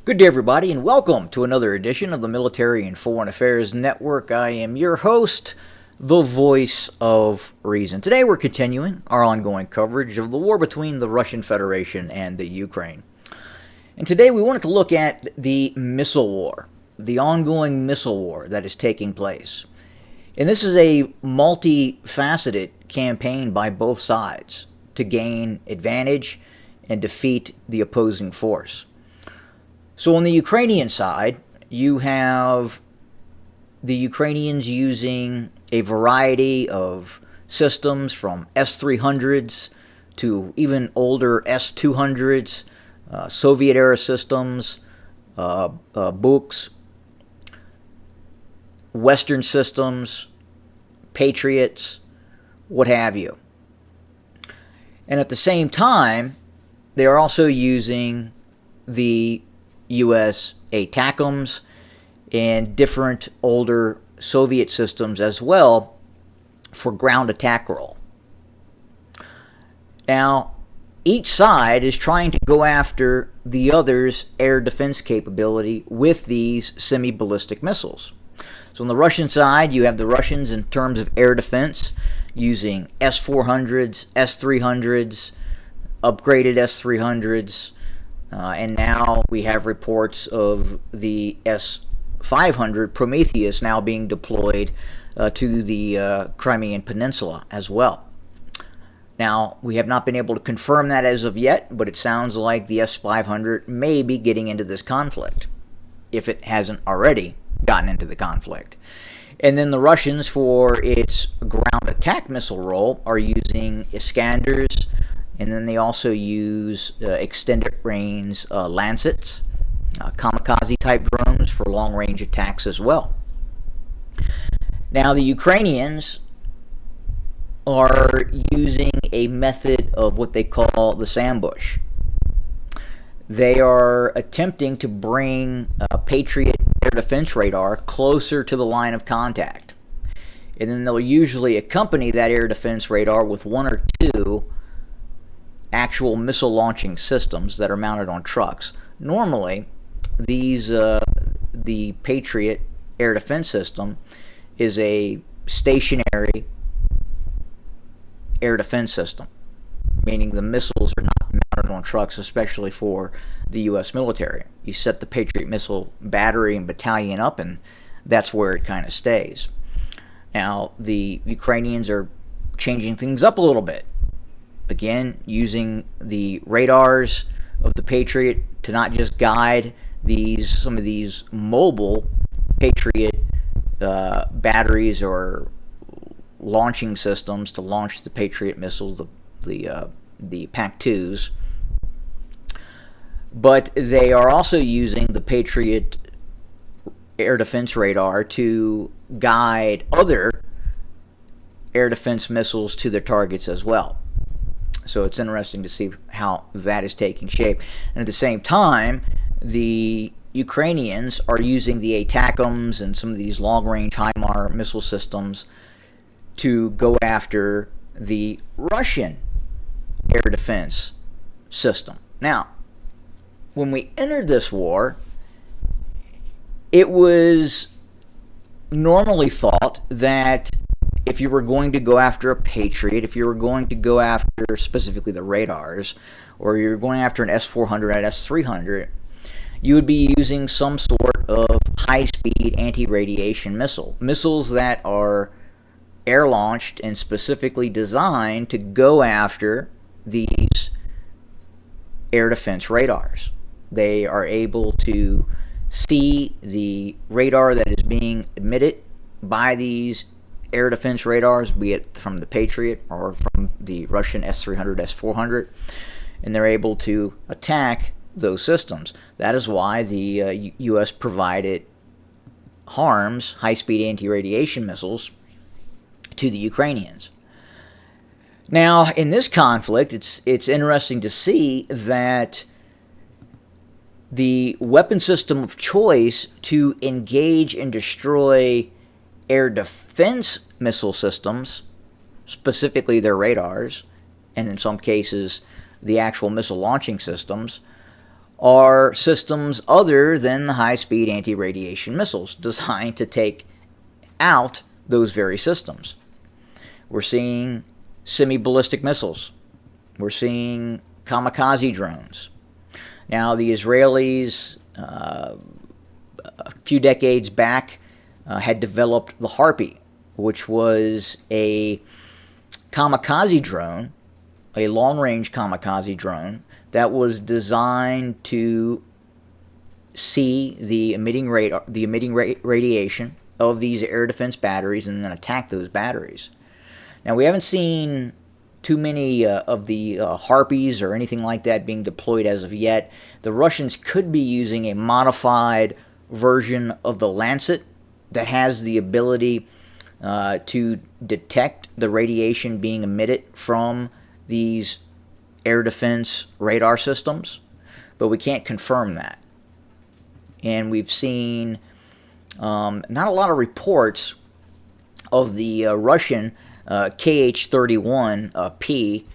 Good day, everybody, and welcome to another edition of the Military and Foreign Affairs Network. I am your host, the voice of reason. Today, we're continuing our ongoing coverage of the war between the Russian Federation and the Ukraine. And today, we wanted to look at the missile war, the ongoing missile war that is taking place. And this is a multifaceted campaign by both sides to gain advantage and defeat the opposing force. So on the Ukrainian side, you have the Ukrainians using a variety of systems from S-300s to even older S-200s, Soviet-era systems, Buks, Western systems, Patriots, what have you. And at the same time, they are also using the U.S. ATACMS and different older Soviet systems as well for ground attack role. Now, each side is trying to go after the other's air defense capability with these semi-ballistic missiles. So on the Russian side, you have the Russians in terms of air defense using S-400s, S-300s, upgraded S-300s, and now we have reports of the S-500 Prometheus now being deployed to the Crimean Peninsula as well. Now, we have not been able to confirm that as of yet, but it sounds like the S-500 may be getting into this conflict, if it hasn't already gotten into the conflict. And then the Russians, for its ground attack missile role, are using Iskanders, and then they also use extended range Lancets, kamikaze type drones for long range attacks as well. Now the Ukrainians are using a method of what they call the Sambush. They are attempting to bring Patriot air defense radar closer to the line of contact. And then they'll usually accompany that air defense radar with one or two actual missile launching systems that are mounted on trucks. Normally, the Patriot air defense system is a stationary air defense system, meaning the missiles are not mounted on trucks, especially for the U.S. military. You set the Patriot missile battery and battalion up, and that's where it kind of stays. Now, the Ukrainians are changing things up a little bit. Again, using the radars of the Patriot to not just guide some of these mobile Patriot batteries or launching systems to launch the Patriot missiles, the PAC-2s, but they are also using the Patriot air defense radar to guide other air defense missiles to their targets as well. So it's interesting to see how that is taking shape. And at the same time, the Ukrainians are using the ATACMS and some of these long-range HIMARS missile systems to go after the Russian air defense system. Now, when we entered this war, it was normally thought that if you were going to go after a Patriot, if you were going to go after specifically the radars, or you're going after an S-400 and S-300, you would be using some sort of high-speed anti-radiation missiles that are air-launched and specifically designed to go after these air defense radars. They are able to see the radar that is being emitted by these air defense radars, be it from the Patriot or from the Russian S-300, S-400, and they're able to attack those systems. That is why the U.S. provided HARMS, high-speed anti-radiation missiles, to the Ukrainians. Now, in this conflict, it's interesting to see that the weapon system of choice to engage and destroy air defense missile systems, specifically their radars, and in some cases the actual missile launching systems, are systems other than the high-speed anti-radiation missiles designed to take out those very systems. We're seeing semi-ballistic missiles. We're seeing kamikaze drones. Now, the Israelis, a few decades back, had developed the Harpy, which was a kamikaze drone, a long-range kamikaze drone that was designed to see the emitting radiation of these air defense batteries and then attack those batteries. Now, we haven't seen too many of the Harpies or anything like that being deployed as of yet. The Russians could be using a modified version of the Lancet that has the ability to detect the radiation being emitted from these air defense radar systems, but we can't confirm that. And we've seen not a lot of reports of the Russian KH-31P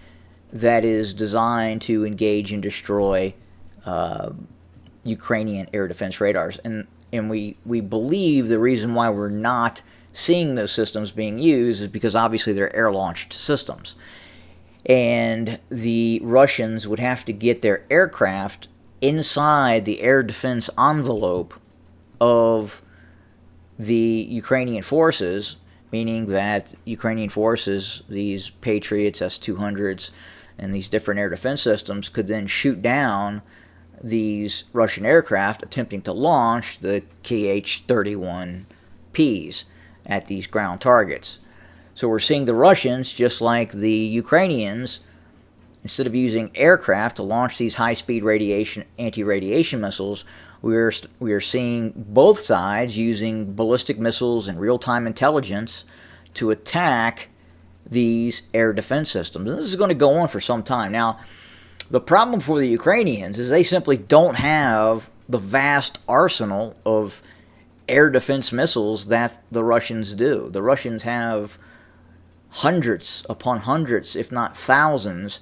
that is designed to engage and destroy Ukrainian air defense radars. And we believe the reason why we're not seeing those systems being used is because obviously they're air-launched systems. And the Russians would have to get their aircraft inside the air defense envelope of the Ukrainian forces, meaning that Ukrainian forces, these Patriots, S-200s, and these different air defense systems could then shoot down these Russian aircraft attempting to launch the KH-31Ps at these ground targets. So we're seeing the Russians, just like the Ukrainians, instead of using aircraft to launch these high-speed anti-radiation missiles, we are seeing both sides using ballistic missiles and real-time intelligence to attack these air defense systems. And this is going to go on for some time. Now, the problem for the Ukrainians is they simply don't have the vast arsenal of air defense missiles that the Russians do. The Russians have hundreds upon hundreds, if not thousands,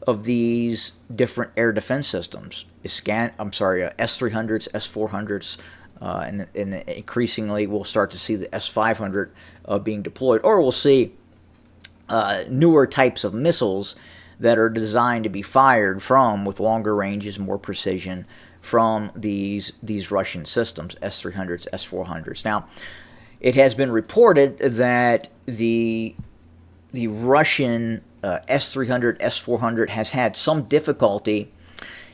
of these different air defense systems. S-300s, S-400s, and increasingly we'll start to see the S-500 being deployed, or we'll see newer types of missiles that are designed to be fired from, with longer ranges, more precision, from these Russian systems, S-300s, S-400s. Now, it has been reported that the Russian S-300, S-400 has had some difficulty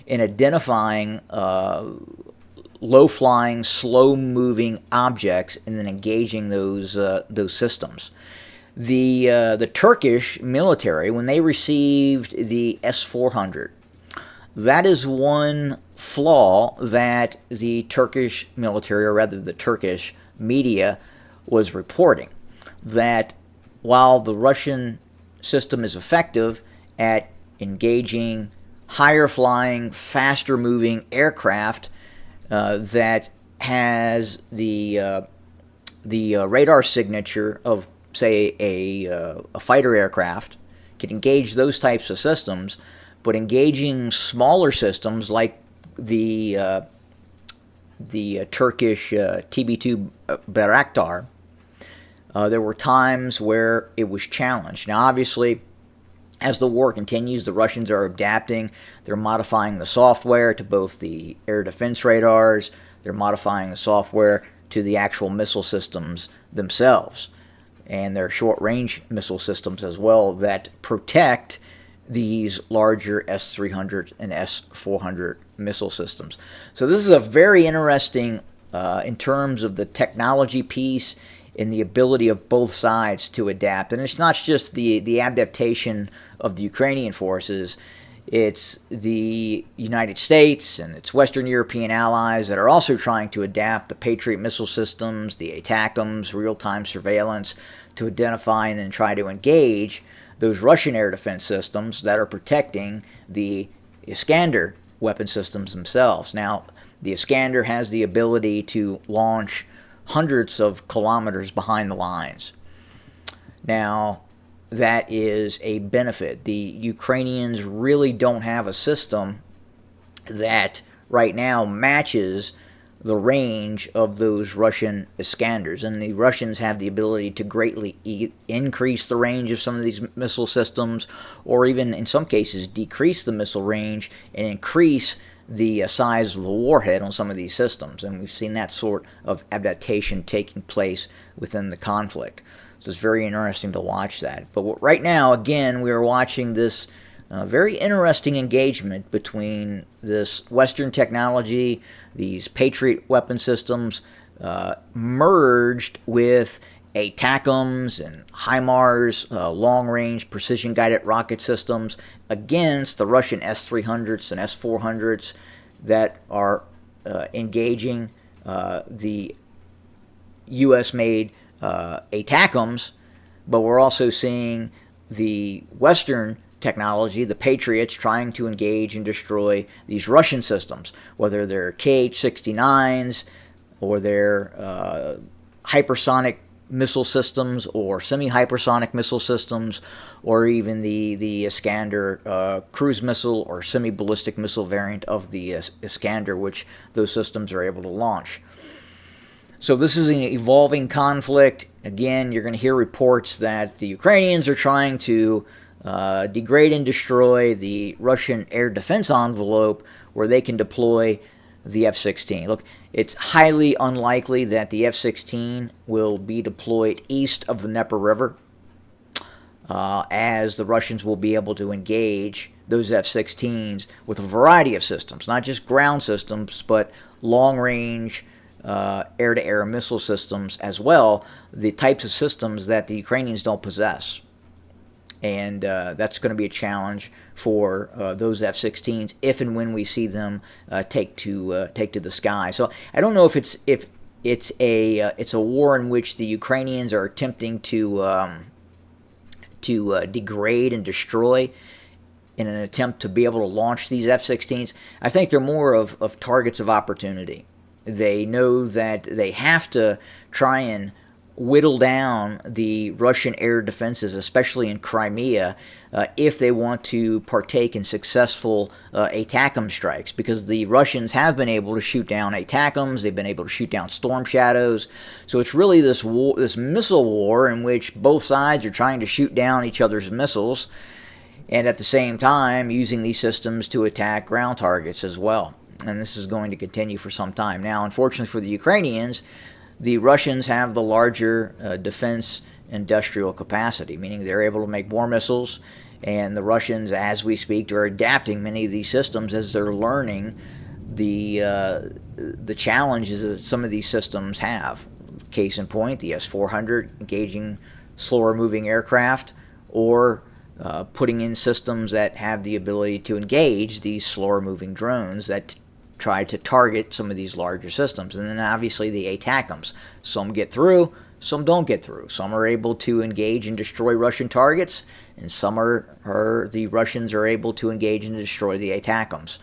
in identifying low-flying, slow-moving objects and then engaging those systems. The Turkish military, when they received the S-400, that is one flaw that the Turkish military, or rather the Turkish media, was reporting, that while the Russian system is effective at engaging higher flying, faster moving aircraft that has the radar signature of, say, a fighter aircraft, can engage those types of systems, but engaging smaller systems like the Turkish TB2 Bayraktar, there were times where it was challenged. Now, obviously, as the war continues, the Russians are adapting. They're modifying the software to both the air defense radars. They're modifying the software to the actual missile systems themselves. And their short-range missile systems as well that protect these larger S-300 and S-400 missile systems. So this is a very interesting, in terms of the technology piece, in the ability of both sides to adapt. And it's not just the adaptation of the Ukrainian forces, it's the United States and its Western European allies that are also trying to adapt the Patriot missile systems, the ATACMS, real-time surveillance, to identify and then try to engage those Russian air defense systems that are protecting the Iskander weapon systems themselves. Now, the Iskander has the ability to launch hundreds of kilometers behind the lines. Now, that is a benefit. The Ukrainians really don't have a system that right now matches the range of those Russian Iskanders. And the Russians have the ability to greatly increase the range of some of these missile systems, or even in some cases decrease the missile range and increase the size of the warhead on some of these systems. And we've seen that sort of adaptation taking place within the conflict. So it's very interesting to watch that. But right now, again, we are watching this very interesting engagement between this Western technology, these Patriot weapon systems, merged with ATACMS and HIMARS, long-range precision-guided rocket systems, against the Russian S-300s and S-400s that are engaging the U.S.-made ATACMS. But we're also seeing the Western technology, the Patriots, trying to engage and destroy these Russian systems, whether they're Kh-69s or they're hypersonic missile systems or semi-hypersonic missile systems, or even the Iskander cruise missile or semi-ballistic missile variant of the Iskander, which those systems are able to launch. So this is an evolving conflict. Again, you're going to hear reports that the Ukrainians are trying to degrade and destroy the Russian air defense envelope where they can deploy the F-16. Look, it's highly unlikely that the F-16 will be deployed east of the Dnieper River, as the Russians will be able to engage those F-16s with a variety of systems, not just ground systems, but long-range air-to-air missile systems as well, the types of systems that the Ukrainians don't possess. And that's going to be a challenge for those F-16s if and when we see them take to the sky. So I don't know if it's a war in which the Ukrainians are attempting to degrade and destroy in an attempt to be able to launch these F-16s. I think they're more of targets of opportunity. They know that they have to try and whittle down the Russian air defenses, especially in Crimea, if they want to partake in successful ATACMS strikes, because the Russians have been able to shoot down ATACMS, they've been able to shoot down Storm Shadows. So it's really this war, this missile war, in which both sides are trying to shoot down each other's missiles, and at the same time using these systems to attack ground targets as well. And this is going to continue for some time. Now, unfortunately for the Ukrainians, the Russians have the larger defense industrial capacity, meaning they're able to make more missiles, and the Russians, as we speak, are adapting many of these systems as they're learning the challenges that some of these systems have. Case in point, the S-400 engaging slower-moving aircraft, or putting in systems that have the ability to engage these slower-moving drones that try to target some of these larger systems. And then obviously the ATACMS. Some get through, some don't get through. Some are able to engage and destroy Russian targets, and some the Russians are able to engage and destroy the ATACMS.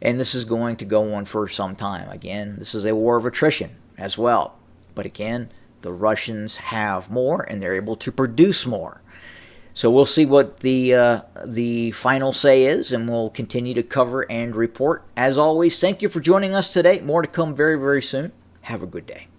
And this is going to go on for some time. Again, this is a war of attrition as well. But again, the Russians have more, and they're able to produce more. So we'll see what the final say is, and we'll continue to cover and report. As always, thank you for joining us today. More to come very, very soon. Have a good day.